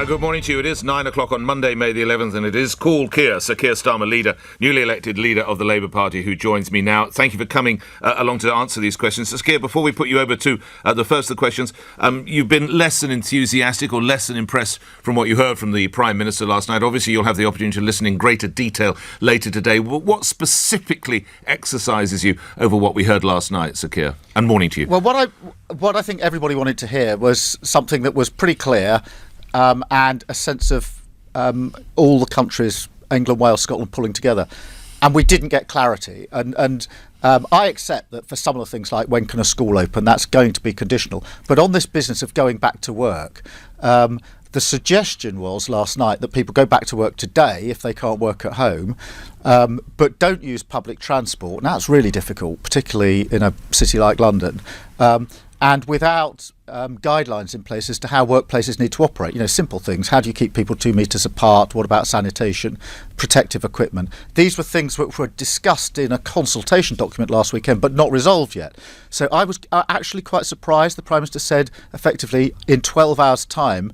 Good morning to you. It is 9 o'clock on Monday, May the 11th, and it is Call Keir, Sir Keir Starmer, newly elected leader of the Labour Party, who joins me now. Thank you for coming along to answer these questions. Sir Keir, before we put you over to the first of the questions, you've been less than enthusiastic or less than impressed from what you heard from the Prime Minister last night. Obviously, you'll have the opportunity to listen in greater detail later today. What specifically exercises you over what we heard last night, Sir Keir? And morning to you. Well, what I think everybody wanted to hear was something that was pretty clear, and a sense of all the countries, England, Wales, Scotland, pulling together. And we didn't get clarity. And I accept that for some of the things like when can a school open, that's going to be conditional. But on this business of going back to work, the suggestion was last night that people go back to work today if they can't work at home, but don't use public transport. Now, it's really difficult, particularly in a city like London. And without guidelines in place as to how workplaces need to operate. Simple things. How do you keep people 2 metres apart? What about sanitation, protective equipment? These were things which were discussed in a consultation document last weekend, but not resolved yet. So I was actually quite surprised. The Prime Minister said, effectively, in 12 hours' time,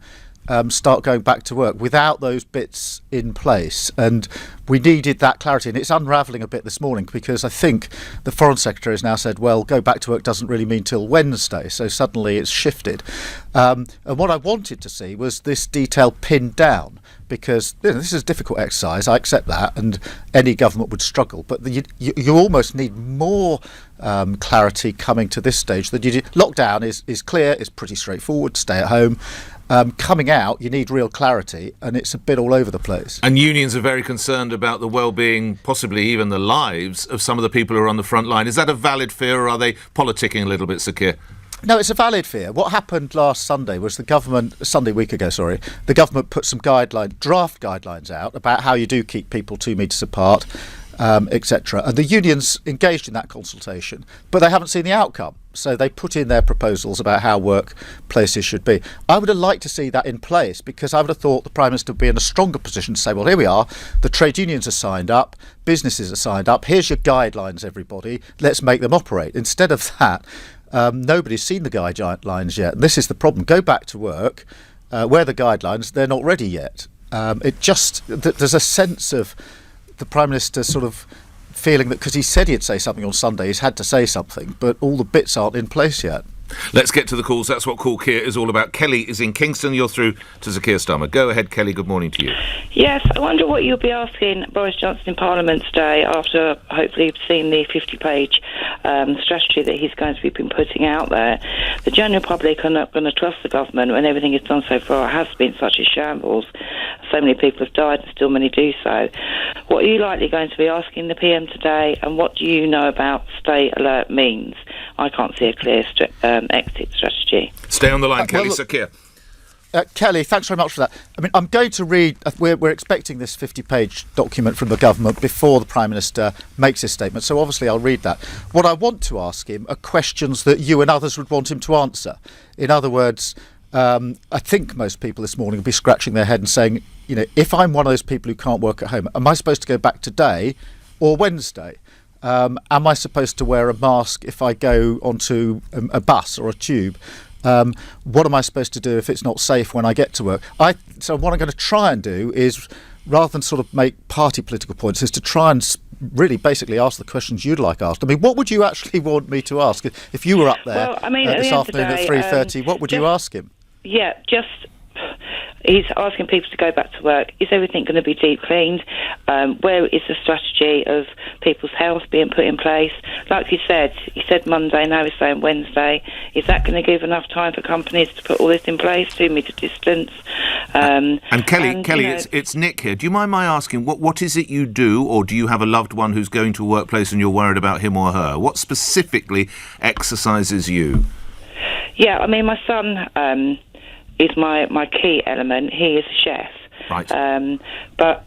start going back to work without those bits in place. And we needed that clarity. And it's unravelling a bit this morning because I think the Foreign Secretary has now said, well, go back to work doesn't really mean till Wednesday. So suddenly it's shifted. And what I wanted to see was this detail pinned down, because this is a difficult exercise. I accept that, and any government would struggle. But you almost need more clarity coming to this stage. That lockdown is clear, it's pretty straightforward, stay at home. Coming out, you need real clarity, and it's a bit all over the place. And unions are very concerned about the well-being, possibly even the lives, of some of the people who are on the front line. Is that a valid fear, or are they politicking a little bit, Sir Keir? No, it's a valid fear. What happened last Sunday was the government put some draft guidelines out about how you do keep people 2 metres apart, etc. And the unions engaged in that consultation, but they haven't seen the outcome. So they put in their proposals about how workplaces should be. I would have liked to see that in place, because I would have thought the Prime Minister would be in a stronger position to say, well, here we are, the trade unions are signed up, businesses are signed up, here's your guidelines, everybody, let's make them operate. Instead of that, nobody's seen the guidelines yet. And this is the problem. Go back to work. Where are the guidelines? They're not ready yet. There's a sense of the Prime Minister sort of feeling that because he said he'd say something on Sunday, he's had to say something, but all the bits aren't in place yet. Let's get to the calls. That's what Call Keir is all about. Kelly is in Kingston. You're through to Sir Keir Starmer. Go ahead, Kelly. Good morning to you. Yes, I wonder what you'll be asking Boris Johnson in Parliament today after hopefully you've seen the 50-page strategy that he's going to be putting out there. The general public are not going to trust the government when everything it's done so far has been such a shambles. So many people have died and still many do so. What are you likely going to be asking the PM today, and what do you know about Stay Alert means? I can't see a clear exit strategy. Stay on the line, Kelly. Sir Keir. Kelly, thanks very much for that. I mean, I'm going to read, we're expecting this 50-page document from the government before the Prime Minister makes his statement, so obviously I'll read that. What I want to ask him are questions that you and others would want him to answer. In other words, I think most people this morning will be scratching their head and saying, if I'm one of those people who can't work at home, am I supposed to go back today or Wednesday? Am I supposed to wear a mask if I go onto a bus or a tube? What am I supposed to do if it's not safe when I get to work? So what I'm going to try and do is, rather than sort of make party political points, is to try and really basically ask the questions you'd like asked. I mean, what would you actually want me to ask? If you were up there this afternoon at 3:30, what would you ask him? Yeah, he's asking people to go back to work. Is everything going to be deep cleaned? Where is the strategy of people's health being put in place? Like he said Monday, now he's saying Wednesday. Is that going to give enough time for companies to put all this in place, 2 metre distance? And Kelly, it's Nick here. Do you mind my asking, what is it you do, or do you have a loved one who's going to a workplace and you're worried about him or her? What specifically exercises you? Yeah, I mean, my son is my key element. He is a chef. Right. But,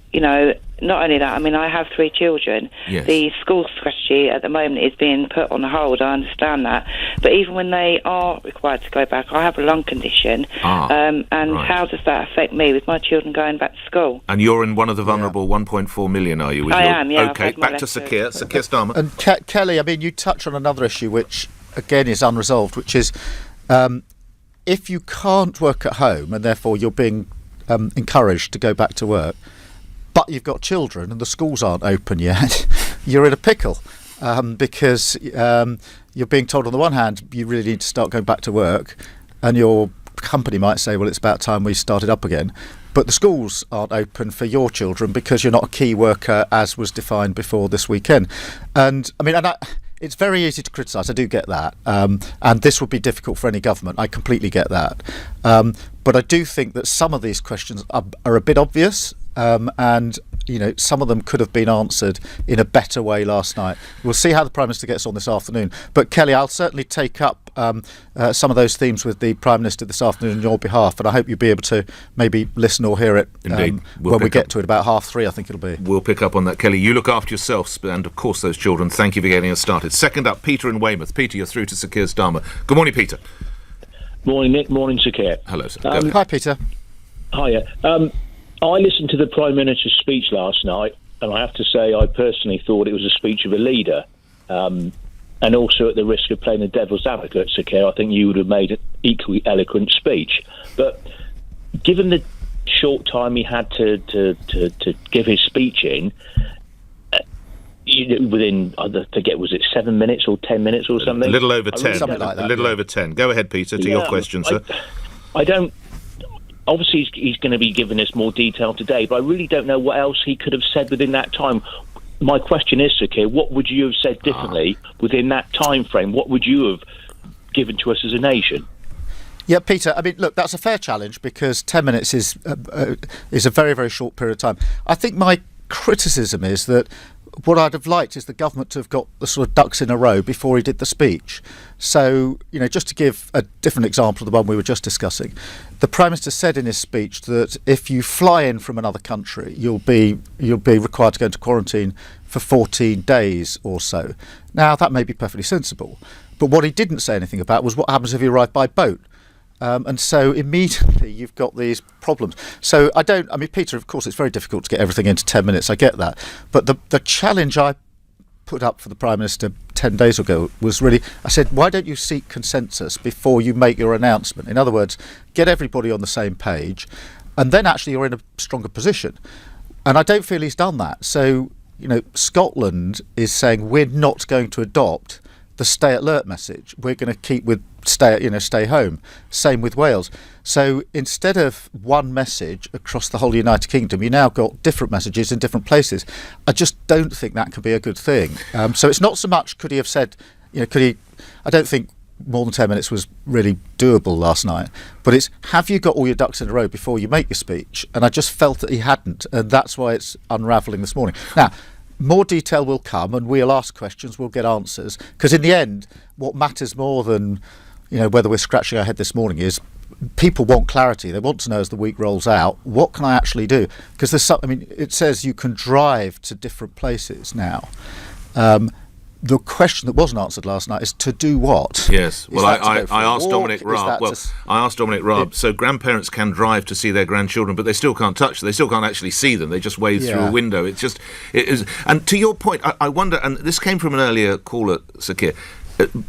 not only that, I mean, I have 3 children. Yes. The school strategy at the moment is being put on hold, I understand that. But even when they are required to go back, I have a lung condition. Right. How does that affect me with my children going back to school? And you're in one of the vulnerable 1.4 million, are you? I am, yeah. OK, back to Sir Keir Starmer. And Kelly, I mean, you touch on another issue which, again, is unresolved, which is if you can't work at home and therefore you're being encouraged to go back to work, but you've got children and the schools aren't open yet, you're in a pickle, because you're being told on the one hand you really need to start going back to work, and your company might say, well, it's about time we started up again, but the schools aren't open for your children because you're not a key worker as was defined before this weekend. And I mean, it's very easy to criticise, I do get that, and this would be difficult for any government, I completely get that, but I do think that some of these questions are a bit obvious, and some of them could have been answered in a better way last night. We'll see how the Prime Minister gets on this afternoon, but Kelly, I'll certainly take up some of those themes with the Prime Minister this afternoon on your behalf, and I hope you'll be able to maybe listen or hear it when we get to it about 3:30, I think it'll be. We'll pick up on that, Kelly. You look after yourselves and, of course, those children. Thank you for getting us started. Second up, Peter in Weymouth. Peter, you're through to Sir Keir Starmer. Good morning, Peter. Morning, Nick. Morning, Sir Keir. Hello, sir. Hi, Peter. Hiya. I listened to the Prime Minister's speech last night, and I have to say I personally thought it was a speech of a leader. And also, at the risk of playing the devil's advocate, Sir Keir, I think you would have made an equally eloquent speech. But given the short time he had to give his speech in, within, I forget, was it 7 minutes or 10 minutes or something? A little over 10. Something like that. A little over 10. Go ahead, Peter, to your question, sir. I don't... Obviously, he's going to be giving us more detail today, but I really don't know what else he could have said within that time. My question is, Sir Keir, what would you have said differently within that time frame? What would you have given to us as a nation? Yeah, Peter, I mean, look, that's a fair challenge because 10 minutes is a very, very short period of time. I think my criticism is that what I'd have liked is the government to have got the sort of ducks in a row before he did the speech. So, just to give a different example of the one we were just discussing, the Prime Minister said in his speech that if you fly in from another country, you'll be required to go into quarantine for 14 days or so. Now, that may be perfectly sensible, but what he didn't say anything about was what happens if you arrive by boat. And so immediately you've got these problems. So Peter, of course, it's very difficult to get everything into 10 minutes. I get that. But the challenge I put up for the Prime Minister 10 days ago was really, I said, why don't you seek consensus before you make your announcement? In other words, get everybody on the same page, and then actually you're in a stronger position. And I don't feel he's done that. So, Scotland is saying we're not going to adopt the stay alert message. We're going to keep with stay home. Same with Wales. So instead of one message across the whole United Kingdom, you now got different messages in different places. I just don't think that can be a good thing. So it's not so much could he have said, I don't think more than 10 minutes was really doable last night, but it's have you got all your ducks in a row before you make your speech? And I just felt that he hadn't, and that's why it's unravelling this morning. Now, more detail will come and we'll ask questions, we'll get answers, because in the end what matters more than whether we're scratching our head this morning is people want clarity. They want to know as the week rolls out, what can I actually do? Because it says you can drive to different places now. The question that wasn't answered last night is to do what? Yes. Well, I asked Dominic Raab. I asked Dominic Raab. So grandparents can drive to see their grandchildren, but they still can't touch them. They still can't actually see them. They just wave through a window. It is. And to your point, I wonder, and this came from an earlier caller, Sir Keir,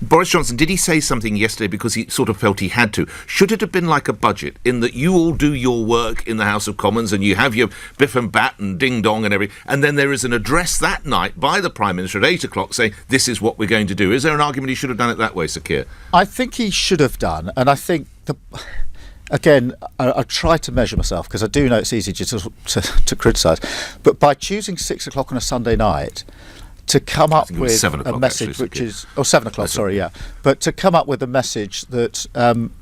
Boris Johnson, did he say something yesterday because he sort of felt he had to? Should it have been like a budget, in that you all do your work in the House of Commons and you have your biff and bat and ding-dong and everything, and then there is an address that night by the Prime Minister at 8 o'clock saying, this is what we're going to do? Is there an argument he should have done it that way, Sir Keir? I think he should have done, and I think Again, I try to measure myself because I do know it's easy to criticise, but by choosing 6 o'clock on a Sunday night to come up with a message which is 7 o'clock, sorry, yeah, but to come up with a message that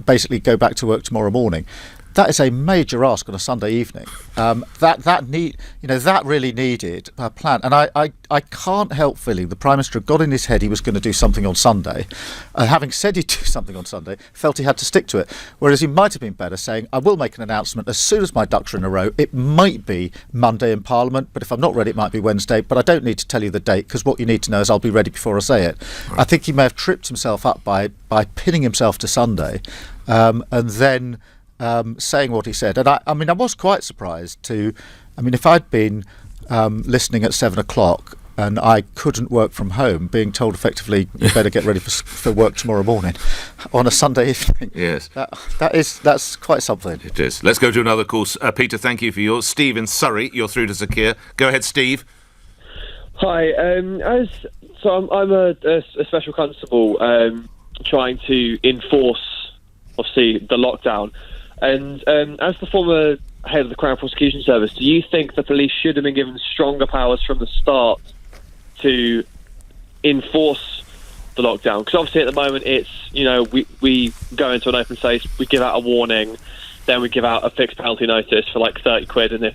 basically go back to work tomorrow morning, that is a major ask on a Sunday evening. That really needed a plan, and I can't help feeling the Prime Minister got in his head he was going to do something on Sunday, and having said he'd do something on Sunday, felt he had to stick to it. Whereas he might have been better saying, I will make an announcement as soon as my ducks are in a row. It might be Monday in Parliament, but if I'm not ready, it might be Wednesday. But I don't need to tell you the date because what you need to know is I'll be ready before I say it. Right. I think he may have tripped himself up by pinning himself to Sunday, and then saying what he said. And I was quite surprised if I'd been listening at 7 o'clock, and I couldn't work from home, being told effectively you better get ready for work tomorrow morning on a Sunday evening. Yes. That's quite something. It is. Let's go to another call. Peter, thank you for yours. Steve in Surrey, you're through to Sir Keir. Go ahead, Steve. Hi. I'm a special constable trying to enforce, obviously, the lockdown. And as the former head of the Crown Prosecution Service, do you think the police should have been given stronger powers from the start to enforce the lockdown? Because obviously at the moment it's, we go into an open space, we give out a warning, then we give out a fixed penalty notice for like 30 quid, and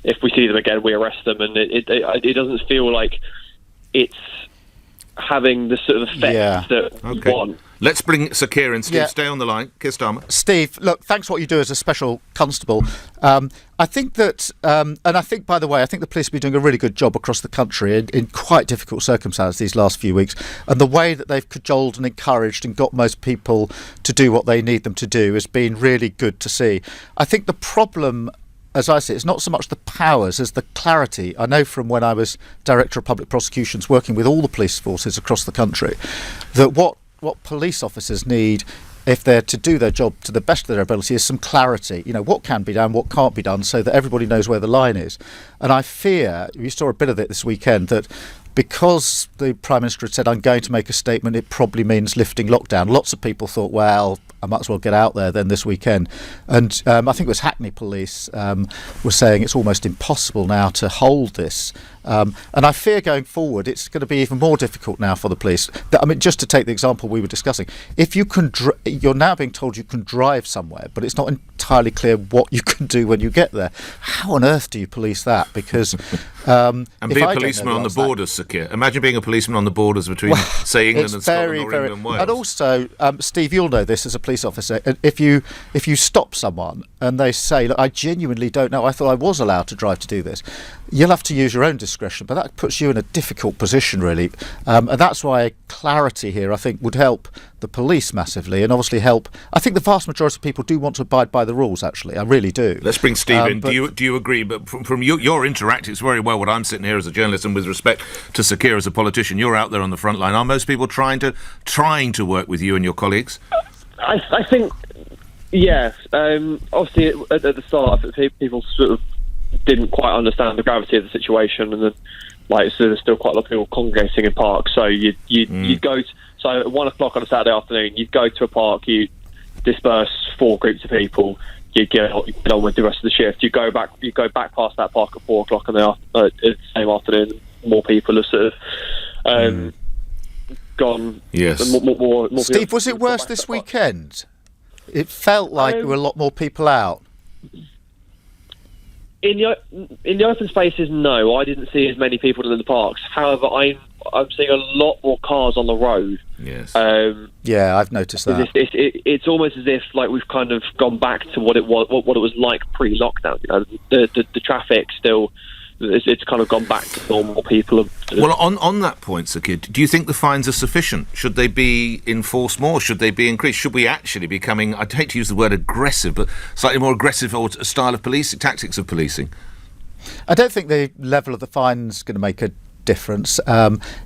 if we see them again we arrest them, and it doesn't feel like it's having the sort of effect that we want. Let's bring Sir Keir in. Steve, Yeah. stay on the line. Keir Starmer. Steve, look, thanks for what you do as a special constable. I think that, and I think, by the way, I think the police have been doing a really good job across the country in quite difficult circumstances these last few weeks. And the way that they've cajoled and encouraged and got most people to do what they need them to do has been really good to see. I think the problem, as I see it, it's not so much the powers as the clarity. I know from when I was Director of Public Prosecutions working with all the police forces across the country that what police officers need, if they're to do their job to the best of their ability, is some clarity. What can be done, what can't be done, so that everybody knows where the line is. And I fear, we saw a bit of it this weekend, that because the Prime Minister had said, I'm going to make a statement, it probably means lifting lockdown. Lots of people thought, well, I might as well get out there then this weekend. And I think it was Hackney Police were saying it's almost impossible now to hold this. And I fear going forward it's going to be even more difficult now for the police. Just to take the example we were discussing, if you can, you're now being told you can drive somewhere, but it's not entirely clear what you can do when you get there. How on earth do you police that? Because and be a policeman on the borders, Sir Keir. Imagine being a policeman on the borders between, say, England and Scotland or England and Wales. And also, Steve, you'll know this as a police officer. If you stop someone and they say, look, I genuinely don't know, I thought I was allowed to drive to do this, you'll have to use your own discretion, but that puts you in a difficult position, really. And that's why clarity here, I think, would help the police massively, and obviously help. I think the vast majority of people do want to abide by the rules, actually. I really do. Let's bring Steve in. Do you agree? But from your interactions very well, what I'm sitting here as a journalist, and with respect to Sir Keir as a politician, you're out there on the front line. Are most people trying to work with you and your colleagues? I think, yes. Obviously, at the start, I think people sort of didn't quite understand the gravity of the situation, and then, so there's still quite a lot of people congregating in parks. So you'd go. So at 1 o'clock on a Saturday afternoon, you'd go to a park, you disperse 4 groups of people, you get on with the rest of the shift. You go back past that park at 4 o'clock in the same afternoon. More people have sort of gone. Yes. More Steve, was it worse this weekend? It felt like there were a lot more people out. In the open spaces, no, I didn't see as many people in the parks. However, I'm seeing a lot more cars on the road. Yes. I've noticed that. It's almost as if we've kind of gone back to what it was like pre-lockdown. The traffic still. It's kind of gone back to normal. People. Well, on that point, Sir Keir, do you think the fines are sufficient? Should they be enforced more? Should they be increased? Should we actually be becoming, I'd hate to use the word aggressive, but slightly more aggressive or style of policing, tactics of policing? I don't think the level of the fine is going to make a difference.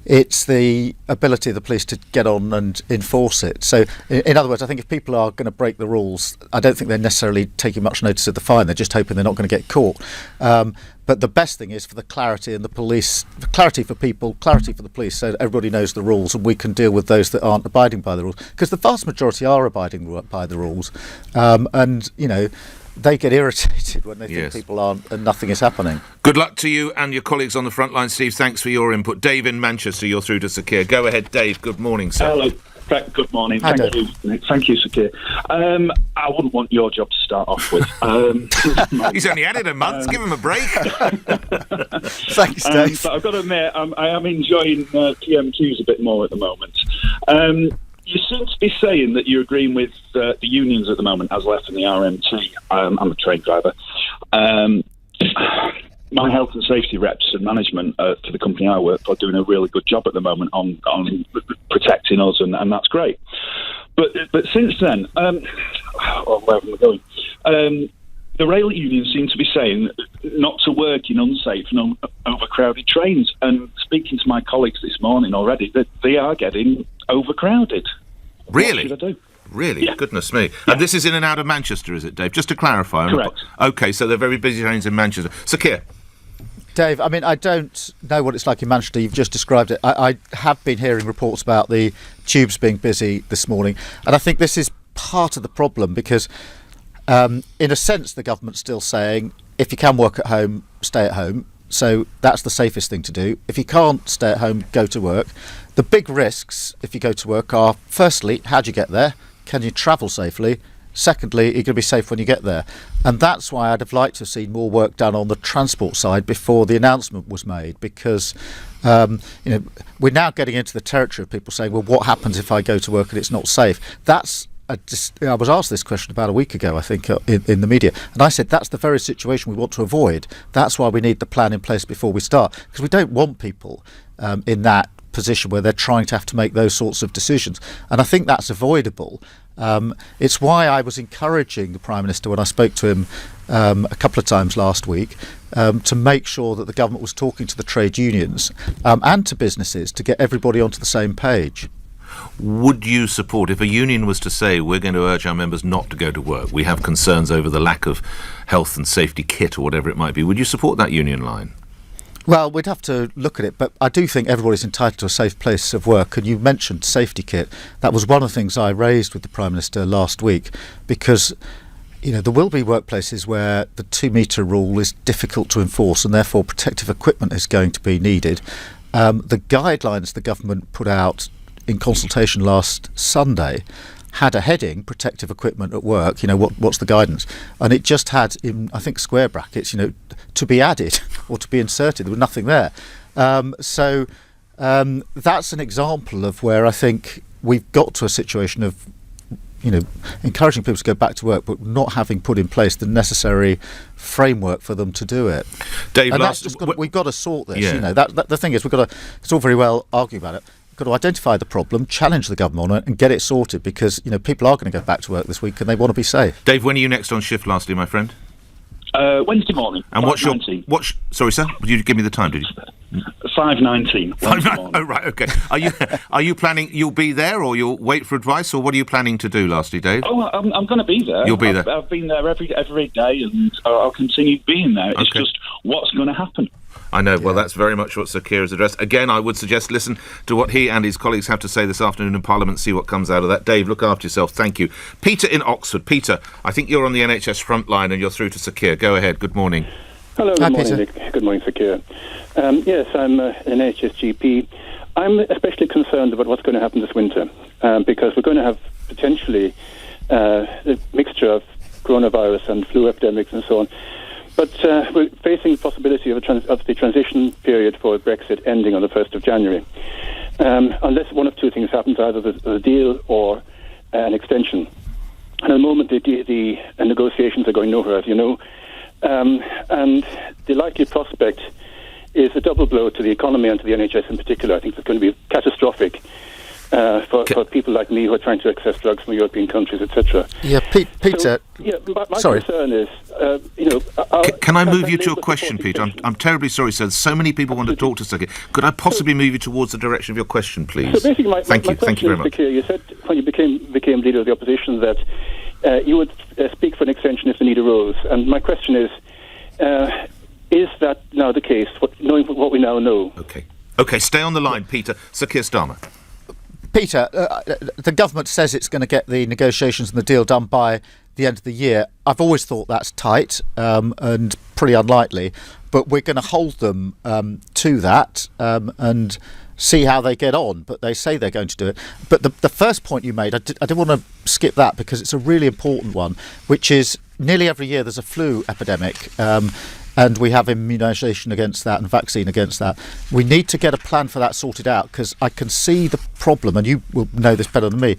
It's the ability of the police to get on and enforce it. So, in other words, I think if people are going to break the rules, I don't think they're necessarily taking much notice of the fine. They're just hoping they're not going to get caught. But the best thing is for the clarity and the police, clarity for people, clarity for the police, so that everybody knows the rules and we can deal with those that aren't abiding by the rules. Because the vast majority are abiding by the rules. They get irritated when they think people aren't and nothing is happening. Good luck to you and your colleagues on the front line, Steve. Thanks for your input. Dave in Manchester, you're through to Sir Keir. Go ahead, Dave. Good morning, sir. Hello. Good morning. Hi, Thank you, Nick. Thank you, Sir Keir. I wouldn't want your job to start off with. He's only had it a month. Give him a break. Thanks, Dave. But I've got to admit, I am enjoying PMQs a bit more at the moment. You seem to be saying that you're agreeing with the unions at the moment, as left in the RMT. I'm a train driver. My health and safety reps and management for the company I work for are doing a really good job at the moment on protecting us, and that's great. But since then, where am I going? the rail unions seem to be saying not to work in unsafe and overcrowded trains. And speaking to my colleagues this morning already, that they are getting overcrowded. Really? What should I do? Really? Yeah. Goodness me. And this is in and out of Manchester, is it, Dave? Just to clarify. Correct. OK, so they're very busy trains in Manchester. So, Keir? Dave, I mean, I don't know what it's like in Manchester. You've just described it. I have been hearing reports about the tubes being busy this morning. And I think this is part of the problem because, in a sense, the government's still saying, if you can work at home, stay at home. So that's the safest thing to do. If you can't stay at home, go to work. The big risks, if you go to work, are, firstly, how do you get there? Can you travel safely? Secondly, you're going to be safe when you get there. And that's why I'd have liked to have seen more work done on the transport side before the announcement was made, because we're now getting into the territory of people saying, well, what happens if I go to work and it's not safe? I was asked this question about a week ago, I think, in the media, and I said that's the very situation we want to avoid. That's why we need the plan in place before we start, because we don't want people in that position where they're trying to have to make those sorts of decisions. And I think that's avoidable. It's why I was encouraging the Prime Minister when I spoke to him a couple of times last week to make sure that the government was talking to the trade unions and to businesses to get everybody onto the same page. Would you support, if a union was to say, we're going to urge our members not to go to work, we have concerns over the lack of health and safety kit or whatever it might be, would you support that union line? Well, we'd have to look at it, but I do think everybody's entitled to a safe place of work. And you mentioned safety kit. That was one of the things I raised with the Prime Minister last week, because there will be workplaces where the 2 metre rule is difficult to enforce and therefore protective equipment is going to be needed. The guidelines the government put out in consultation last Sunday had a heading, protective equipment at work, what's the guidance? And it just had, in, I think, square brackets, to be added or to be inserted. There was nothing there. So that's an example of where I think we've got to a situation of, encouraging people to go back to work, but not having put in place the necessary framework for them to do it. Dave, And we've got to sort this. Yeah. The thing is, it's all very well arguing about it. Got to identify the problem, challenge the government on it, and get it sorted, because people are going to go back to work this week and they want to be safe. Dave, when are you next on shift, lastly, my friend? Wednesday morning. And sorry, sir? Did you give me the time? Did you? 5:19. Oh, right. Okay. Are you planning? You'll be there, or you'll wait for advice, or what are you planning to do, lastly, Dave? Oh, I'm going to be there. You'll be there. I've been there every day, and I'll continue being there. It's just what's going to happen. I know. Well, that's very much what Sir Keir has addressed. Again, I would suggest listen to what he and his colleagues have to say this afternoon in Parliament, see what comes out of that. Dave, look after yourself. Thank you. Peter in Oxford. Peter, I think you're on the NHS front line and you're through to Sir Keir. Go ahead. Good morning. Hello, Hi, good morning, Peter. Nick. Good morning, Sir Keir. Yes, I'm an NHS GP. I'm especially concerned about what's going to happen this winter, because we're going to have potentially a mixture of coronavirus and flu epidemics and so on. But we're facing the possibility of the transition period for Brexit ending on the 1st of January. Unless one of two things happens, either the deal or an extension. And at the moment, the negotiations are going nowhere, as you know. And the likely prospect is a double blow to the economy and to the NHS in particular. I think it's going to be catastrophic for people like me who are trying to access drugs from European countries, etc. Yeah, Peter. My sorry. concern is, Can I move you to a question, Peter? I'm terribly sorry, sir. So many people want to talk to Sir Keir. Could I possibly move you towards the direction of your question, please? So basically, my Thank you very much. Mr. Keir, you said when you became leader of the opposition that you would speak for an extension if the need arose. And my question is that now the case, knowing what we now know? Okay, stay on the line, Peter. Sir Keir Starmer. Peter, the government says it's going to get the negotiations and the deal done by the end of the year. I've always thought that's tight and pretty unlikely, but we're going to hold them to that and see how they get on. But they say they're going to do it. But the first point you made, I didn't want to skip that because it's a really important one, which is nearly every year there's a flu epidemic. And we have immunisation against that and vaccine against that. We need to get a plan for that sorted out, because I can see the problem, and you will know this better than me.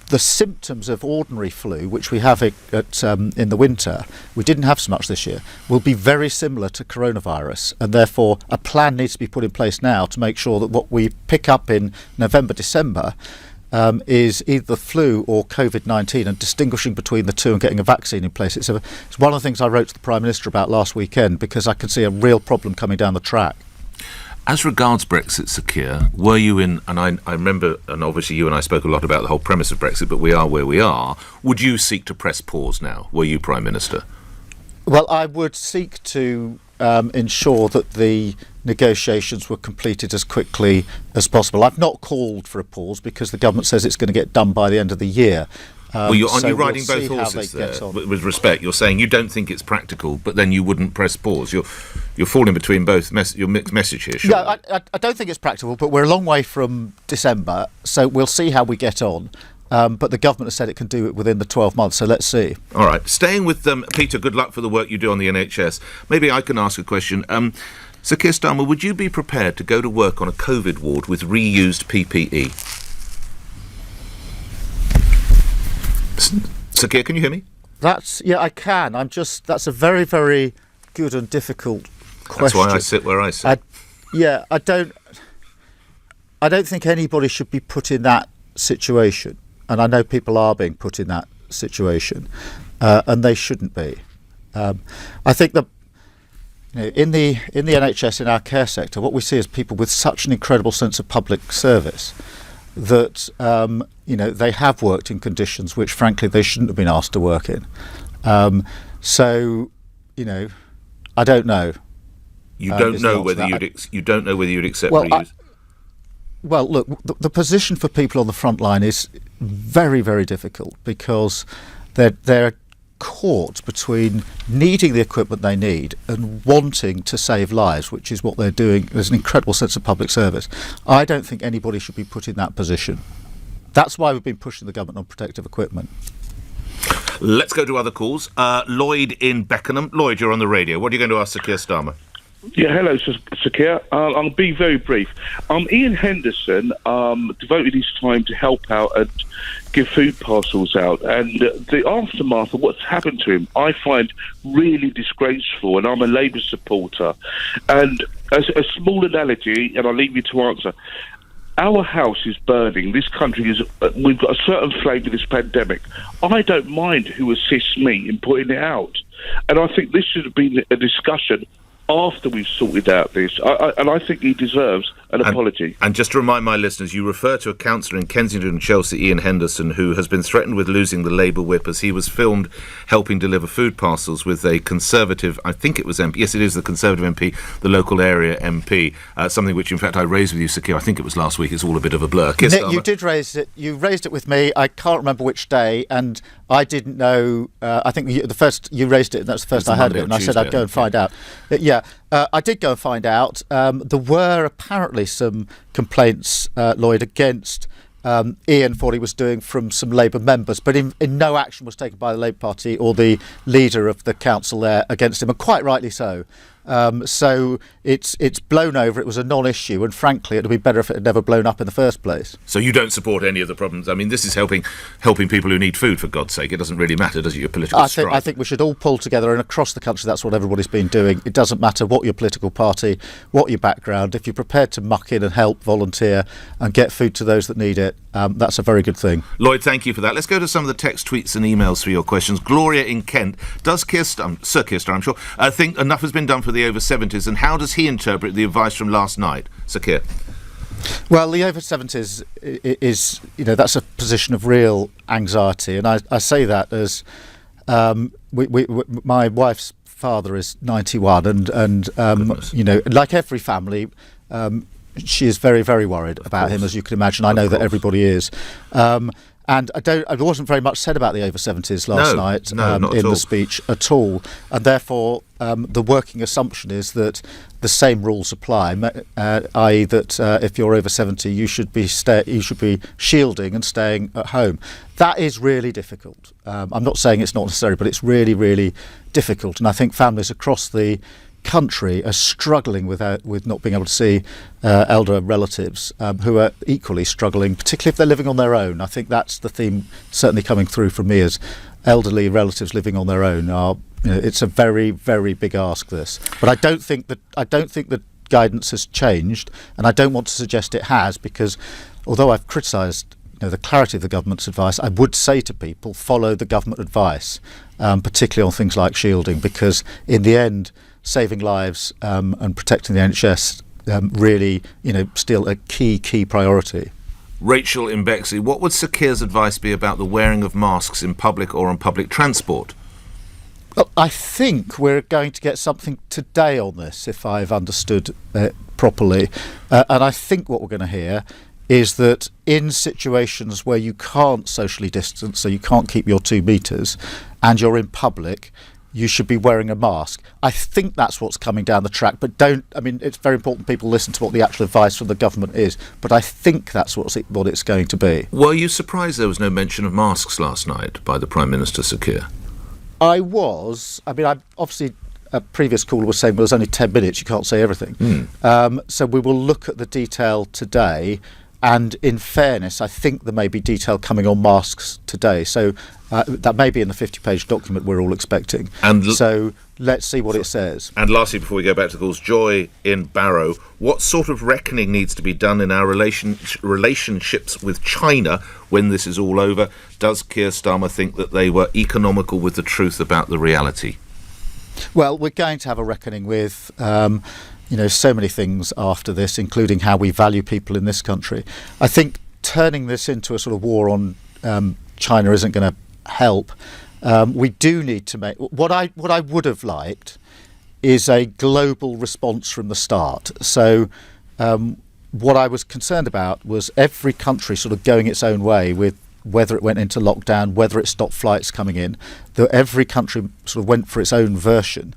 The symptoms of ordinary flu, which we have in the winter, we didn't have so much this year, will be very similar to coronavirus. And therefore, a plan needs to be put in place now to make sure that what we pick up in November, December, is either the flu or COVID-19, and distinguishing between the two and getting a vaccine in place. It's one of the things I wrote to the Prime Minister about last weekend, because I could see a real problem coming down the track. As regards Brexit, Sir Keir, were you in, and I remember, and obviously you and I spoke a lot about the whole premise of Brexit, but we are where we are, would you seek to press pause now, were you Prime Minister? Well, I would seek to ensure that the negotiations were completed as quickly as possible. I've not called for a pause because the government says it's going to get done by the end of the year. Well, aren't you riding both horses there? With respect, you're saying you don't think it's practical, but then you wouldn't press pause. You're falling between both your mixed message here. Surely. Yeah, I don't think it's practical, but we're a long way from December, so we'll see how we get on. But the government has said it can do it within the 12 months, so let's see. All right. Staying with Peter, good luck for the work you do on the NHS. Maybe I can ask a question. Sir Keir Starmer, would you be prepared to go to work on a COVID ward with reused PPE? Sir Keir, can you hear me? I can. That's a very, very good and difficult question. That's why I sit where I sit. I don't think anybody should be put in that situation, and I know people are being put in that situation, and they shouldn't be. I think that in the NHS, in our care sector, what we see is people with such an incredible sense of public service that they have worked in conditions which, frankly, they shouldn't have been asked to work in. I don't know. You don't know whether you'd accept reuse. Well, look, the position for people on the front line is very, very difficult because they're caught between needing the equipment they need and wanting to save lives, which is what they're doing. There's an incredible sense of public service. I don't think anybody should be put in that position. That's why we've been pushing the government on protective equipment. Let's go to other calls. Lloyd in Beckenham. Lloyd, you're on the radio. What are you going to ask Sir Keir Starmer? Yeah, hello, Sir Keir. I'll be very brief. Ian Henderson devoted his time to help out and give food parcels out, and the aftermath of what's happened to him I find really disgraceful, and I'm a Labour supporter. And as a small analogy, and I'll leave you to answer, our house is burning. This country is. We've got a certain flame with this pandemic. I don't mind who assists me in putting it out, and I think this should have been a discussion after we've sorted out this, and I think he deserves an apology. And just to remind my listeners, you refer to a councillor in Kensington and Chelsea, Ian Henderson, who has been threatened with losing the Labour whip as he was filmed helping deliver food parcels with a Conservative, I think it was MP, yes it is the Conservative MP, the local area MP, something which in fact I raised with you, Sir Keir, I think it was last week, it's all a bit of a blur. Nick, you did raise it, you raised it with me, I can't remember which day, and I didn't know, I think the first you raised it, and that's the first I heard of it, and I said I'd go and find out. I did go and find out. There were apparently some complaints, Lloyd, against Ian for what he was doing from some Labour members, but in no action was taken by the Labour Party or the leader of the council there against him, and quite rightly so. So it's blown over. It was a non-issue, and frankly, it would be better if it had never blown up in the first place. So you don't support any of the problems? I mean, this is helping people who need food, for God's sake. It doesn't really matter, does it, your political strife? I think we should all pull together, and across the country, that's what everybody's been doing. It doesn't matter what your political party, what your background. If you're prepared to muck in and help, volunteer, and get food to those that need it, that's a very good thing. Lloyd, thank you for that. Let's go to some of the text, tweets and emails for your questions. Gloria in Kent. Does Sir Keir Starmer, I'm sure, think enough has been done for the over 70s, and how does he interpret the advice from last night? Sir Keir. Well, the over 70s is that's a position of real anxiety, and I say that as my wife's father is 91, and like every family, she is very, very worried about him, as you can imagine. I know that everybody is. And I wasn't very much said about the over 70s last night in the speech at all, and therefore the working assumption is that the same rules apply, i.e. that if you're over 70, you should be shielding and staying at home. That is really difficult. I'm not saying it's not necessary, but it's really, really difficult, and I think families across the country are struggling with not being able to see elder relatives who are equally struggling, particularly if they're living on their own. I think that's the theme certainly coming through from me, as elderly relatives living on their own are. It's a very, very big ask, this. But I don't think that guidance has changed, and I don't want to suggest it has, because although I've criticised the clarity of the government's advice, I would say to people, follow the government advice, particularly on things like shielding, because in the end, saving lives and protecting the NHS really, still a key priority. Rachel in Bexley, what would Sir Keir's advice be about the wearing of masks in public or on public transport? Well, I think we're going to get something today on this, if I've understood properly. And I think what we're going to hear is that in situations where you can't socially distance, so you can't keep your 2 metres, and you're in public, you should be wearing a mask. I think that's what's coming down the track, but it's very important people listen to what the actual advice from the government is, but I think that's what it's going to be. Were you surprised there was no mention of masks last night by the Prime Minister, Sir Keir? I was. Obviously, a previous caller was saying, well, there's only 10 minutes, you can't say everything. So we will look at the detail today. And in fairness, I think there may be detail coming on masks today. So that may be in the 50-page document we're all expecting. So let's see what it says. And lastly, before we go back to calls, Joy in Barrow, what sort of reckoning needs to be done in our relationships with China when this is all over? Does Keir Starmer think that they were economical with the truth about the reality? Well, we're going to have a reckoning with so many things after this, including how we value people in this country. I think turning this into a sort of war on China isn't going to help. We do need to make what I would have liked is a global response from the start. So what I was concerned about was every country sort of going its own way with whether it went into lockdown, whether it stopped flights coming in, that every country sort of went for its own version.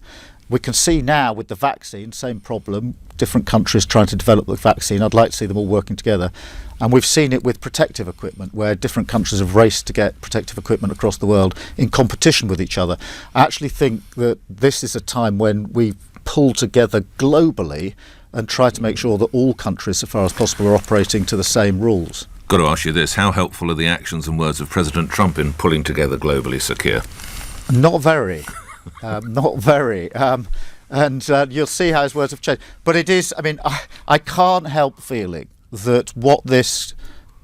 We can see now with the vaccine, same problem, different countries trying to develop the vaccine. I'd like to see them all working together. And we've seen it with protective equipment, where different countries have raced to get protective equipment across the world in competition with each other. I actually think that this is a time when we pull together globally and try to make sure that all countries, so far as possible, are operating to the same rules. Got to ask you this, how helpful are the actions and words of President Trump in pulling together globally, Sir Keir? Not very. Not very. And you'll see how his words have changed. But it is, I can't help feeling that what this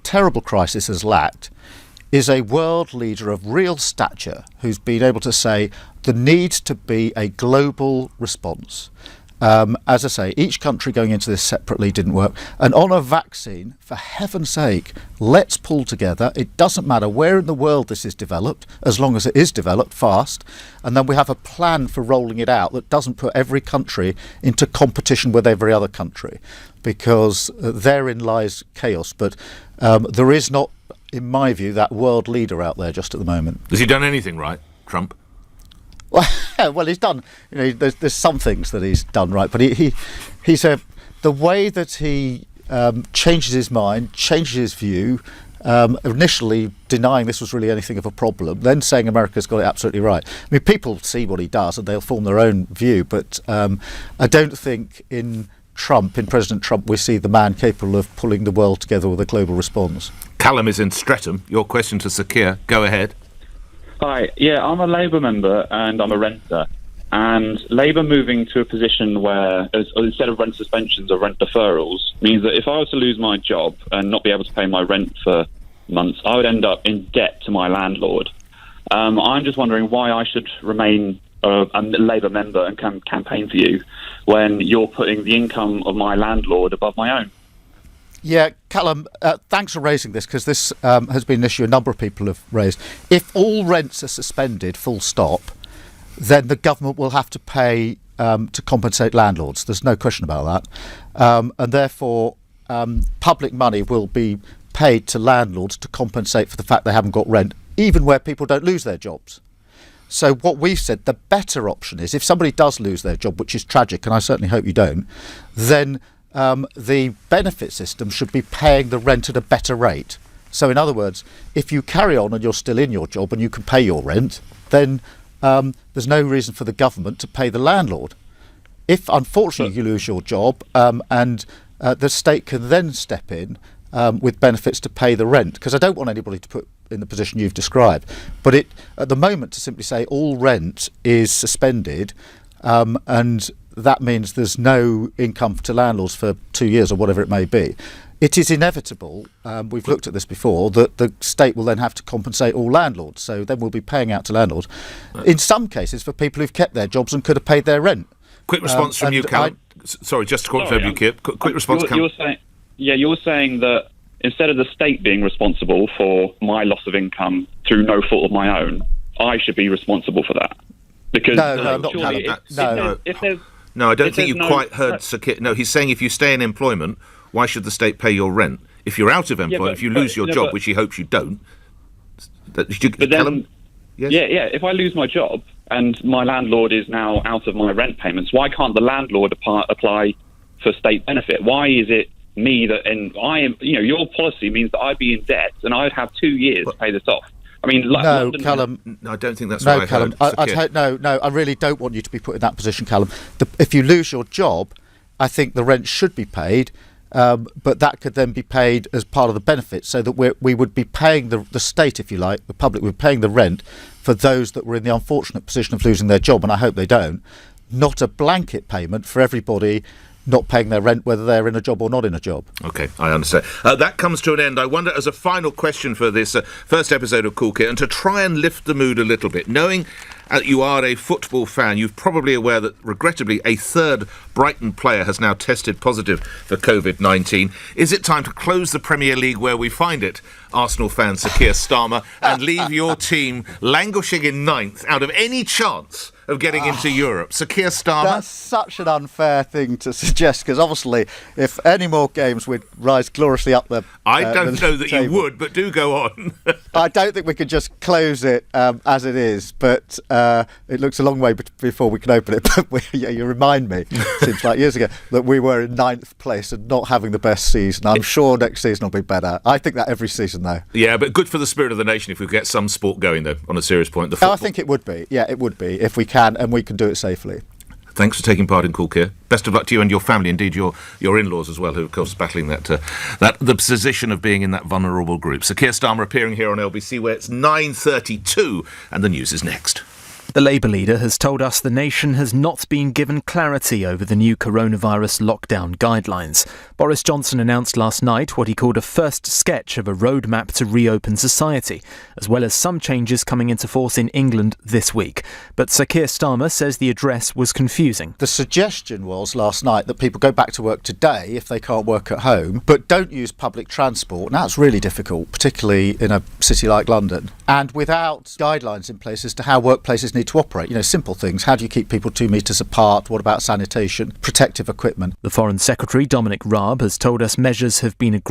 terrible crisis has lacked is a world leader of real stature who's been able to say there needs to be a global response. As I say, each country going into this separately didn't work. And on a vaccine, for heaven's sake, let's pull together. It doesn't matter where in the world this is developed, as long as it is developed fast. And then we have a plan for rolling it out that doesn't put every country into competition with every other country, because therein lies chaos. But there is not, in my view, that world leader out there just at the moment. Has he done anything right, Trump? Well, he's done. There's some things that he's done right, but he's the way that he changes his mind, changes his view. Initially denying this was really anything of a problem, then saying America's got it absolutely right. People see what he does and they'll form their own view, but I don't think in President Trump, we see the man capable of pulling the world together with a global response. Callum is in Streatham. Your question to Sir Keir. Go ahead. Hi, I'm a Labour member and I'm a renter. And Labour moving to a position where, instead of rent suspensions or rent deferrals, means that if I was to lose my job and not be able to pay my rent for months, I would end up in debt to my landlord. I'm just wondering why I should remain a Labour member and campaign for you when you're putting the income of my landlord above my own. Yeah, Callum, thanks for raising this, because this has been an issue a number of people have raised. If all rents are suspended, full stop, then the government will have to pay to compensate landlords. There's no question about that. And therefore, public money will be paid to landlords to compensate for the fact they haven't got rent, even where people don't lose their jobs. So what we've said, the better option is, if somebody does lose their job, which is tragic, and I certainly hope you don't, then the benefit system should be paying the rent at a better rate. So in other words, if you carry on and you're still in your job and you can pay your rent, then there's no reason for the government to pay the landlord. If unfortunately you lose your job and the state can then step in with benefits to pay the rent, because I don't want anybody to put in the position you've described, but at the moment to simply say all rent is suspended and that means there's no income to landlords for 2 years or whatever it may be. It is inevitable, we've looked at this before, that the state will then have to compensate all landlords. So then we'll be paying out to landlords, in some cases for people who've kept their jobs and could have paid their rent. Quick response from you, Callum. Sorry, just to confirm you, Keir. Quick response, Callum. You're saying that instead of the state being responsible for my loss of income through no fault of my own, I should be responsible for that. Because no, not Callum. No, I don't think you quite heard Sir Keir. No, he's saying if you stay in employment, why should the state pay your rent? If you're out of employment, if you lose your job, which he hopes you don't, Callum? Yes? Yeah. If I lose my job and my landlord is now out of my rent payments, why can't the landlord apply for state benefit? Why is it me that? And I am. Your policy means that I'd be in debt and I'd have 2 years to pay this off. I mean, Callum. No, I don't think that's what I Callum. heard. I really don't want you to be put in that position, Callum. If you lose your job, I think the rent should be paid. But that could then be paid as part of the benefit, so that we would be paying the state, if you like, the public would be paying the rent for those that were in the unfortunate position of losing their job, and I hope they don't, not a blanket payment for everybody not paying their rent, whether they're in a job or not in a job. OK, I understand. That comes to an end. I wonder, as a final question for this first episode of Cool Kit, and to try and lift the mood a little bit, knowing you are a football fan, you're probably aware that, regrettably, a third Brighton player has now tested positive for COVID-19. Is it time to close the Premier League where we find it, Arsenal fan Sir Keir Starmer, and leave your team languishing in ninth out of any chance of getting into Europe? Sir Keir Starmer? That's such an unfair thing to suggest, because obviously if any more games would rise gloriously up the I don't know that table. you would, but do go on. I don't think we could just close it as it is, but it looks a long way before we can open it. But you remind me, seems like years ago, that we were in ninth place and not having the best season. I'm sure next season will be better. I think that every season, though. Yeah, but good for the spirit of the nation if we get some sport going, though, on a serious point. I think it would be. Yeah, it would be, if we can, and we can do it safely. Thanks for taking part in Cool Keir. Best of luck to you and your family, indeed your in-laws as well, who are, of course, battling the position of being in that vulnerable group. So Keir Starmer appearing here on LBC, where it's 9:32, and the news is next. The Labour leader has told us the nation has not been given clarity over the new coronavirus lockdown guidelines. Boris Johnson announced last night what he called a first sketch of a roadmap to reopen society, as well as some changes coming into force in England this week. But Sir Keir Starmer says the address was confusing. The suggestion was last night that people go back to work today if they can't work at home, but don't use public transport. Now, it's really difficult, particularly in a city like London, and without guidelines in place as to how workplaces need to operate. Simple things. How do you keep people 2 metres apart? What about sanitation, protective equipment? The Foreign Secretary, Dominic Raab, has told us measures have been agreed